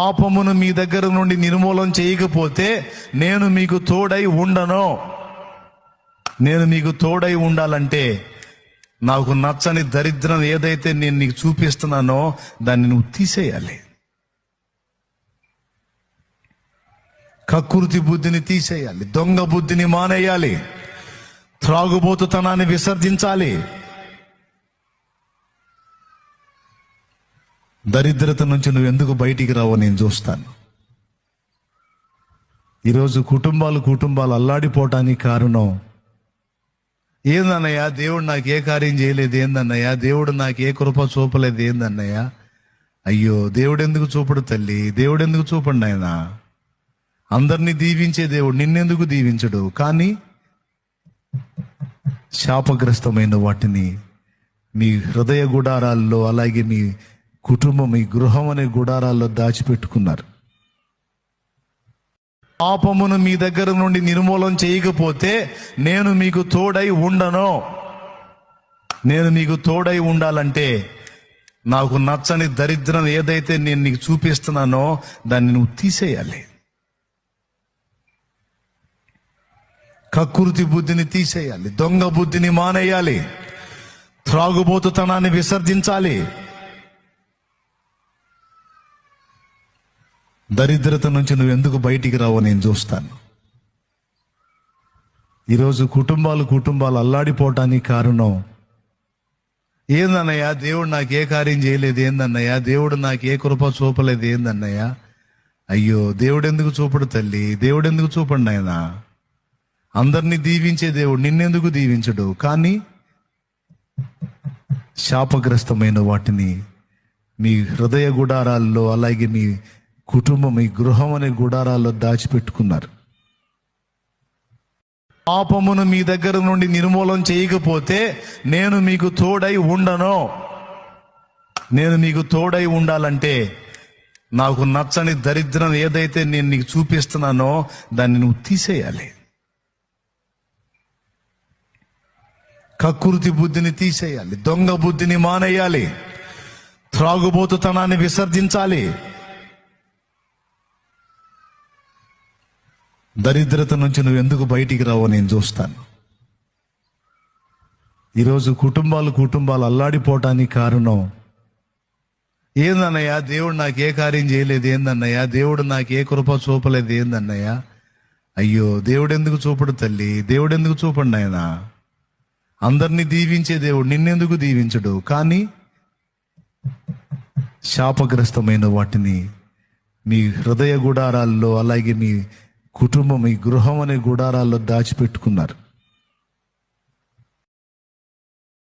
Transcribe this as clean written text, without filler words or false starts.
పాపమును మీ దగ్గర నుండి నిర్మూలన చేయకపోతే నేను మీకు తోడై ఉండను. నేను మీకు తోడై ఉండాలంటే నాకు నచ్చని దరిద్రం ఏదైతే నేను నీకు చూపిస్తున్నానో దాన్ని నువ్వు తీసేయాలి. కక్కుర్తి బుద్ధిని తీసేయాలి, దొంగ బుద్ధిని మానేయాలి, త్రాగుబోతుతనాన్ని విసర్జించాలి. దరిద్రత నుంచి నువ్వు ఎందుకు బయటికి రావో నేను చూస్తాను. ఈరోజు కుటుంబాలు అల్లాడిపోవటానికి కారణం ఏందన్నయ్యా? దేవుడు నాకు ఏ కార్యం చేయలేదు ఏందన్నయ్యా? దేవుడు నాకు ఏ కృప చూపలేదు ఏందన్నయ్యా? అయ్యో, దేవుడు ఎందుకు చూపడు తల్లి? దేవుడు ఎందుకు చూపండి ఆయన? అందరినీ దీవించే దేవుడు నిన్నెందుకు దీవించడు? కానీ శాపగ్రస్తమైన వాటిని మీ హృదయ గుడారాల్లో, అలాగే మీ కుటుంబం, మీ గృహం అనే గుడారాల్లో దాచిపెట్టుకున్నారు. పాపమును మీ దగ్గర నుండి నిర్మూలన చేయకపోతే నేను మీకు తోడై ఉండను. నేను మీకు తోడై ఉండాలంటే నాకు నచ్చని దరిద్రం ఏదైతే నేను నీకు చూపిస్తున్నానో దాన్ని నువ్వు తీసేయాలి. కక్కుర్తి బుద్ధిని తీసేయాలి, దొంగ బుద్ధిని మానేయాలి, త్రాగుబోతుతనాన్ని విసర్జించాలి. దరిద్రత నుంచి నువ్వు ఎందుకు బయటికి రావో నేను చూస్తాను. ఈరోజు కుటుంబాలు అల్లాడిపోవటానికి కారణం ఏందన్నయ్యా? దేవుడు నాకు ఏ కార్యం చేయలేదు ఏందన్నయ్యా? దేవుడు నాకు ఏ కృప చూపలేదు ఏందన్నయ్యా? అయ్యో, దేవుడు ఎందుకు చూపడు తల్లి? దేవుడు ఎందుకు చూపండి ఆయన? అందరినీ దీవించే దేవుడు నిన్నెందుకు దీవించడు? కానీ శాపగ్రస్తమైన వాటిని మీ హృదయ గుడారాల్లో, అలాగే మీ కుటుంబం, మీ గృహం అనే గుడారాల్లో దాచిపెట్టుకున్నారు. పాపమును మీ దగ్గర నుండి నిర్మూలన చేయకపోతే నేను మీకు తోడై ఉండను. నేను మీకు తోడై ఉండాలంటే నాకు నచ్చని దరిద్రం ఏదైతే నేను నీకు చూపిస్తున్నానో దాన్ని నువ్వు తీసేయాలి. కక్కుర్తి బుద్ధిని తీసేయాలి, దొంగ బుద్ధిని మానేయాలి, త్రాగుబోతుతనాన్ని విసర్జించాలి. దరిద్రత నుంచి నువ్వు ఎందుకు బయటికి రావో నేను చూస్తాను. ఈరోజు కుటుంబాలు అల్లాడిపోవటానికి కారణం ఏందన్నయ్యా? దేవుడు నాకు ఏ కార్యం చేయలేదు ఏందన్నయ్యా? దేవుడు నాకు ఏ కృప చూపలేదు ఏందన్నయ్యా? అయ్యో, దేవుడు ఎందుకు చూపడు తల్లి? దేవుడు ఎందుకు చూపండి ఆయన? అందరినీ దీవించే దేవుడు నిన్నెందుకు దీవించడు? కానీ శాపగ్రస్తమైన వాటిని మీ హృదయ గుడారాల్లో, అలాగే మీ కుటుంబం, మీ గృహం అనే గుడారాల్లో దాచిపెట్టుకున్నారు.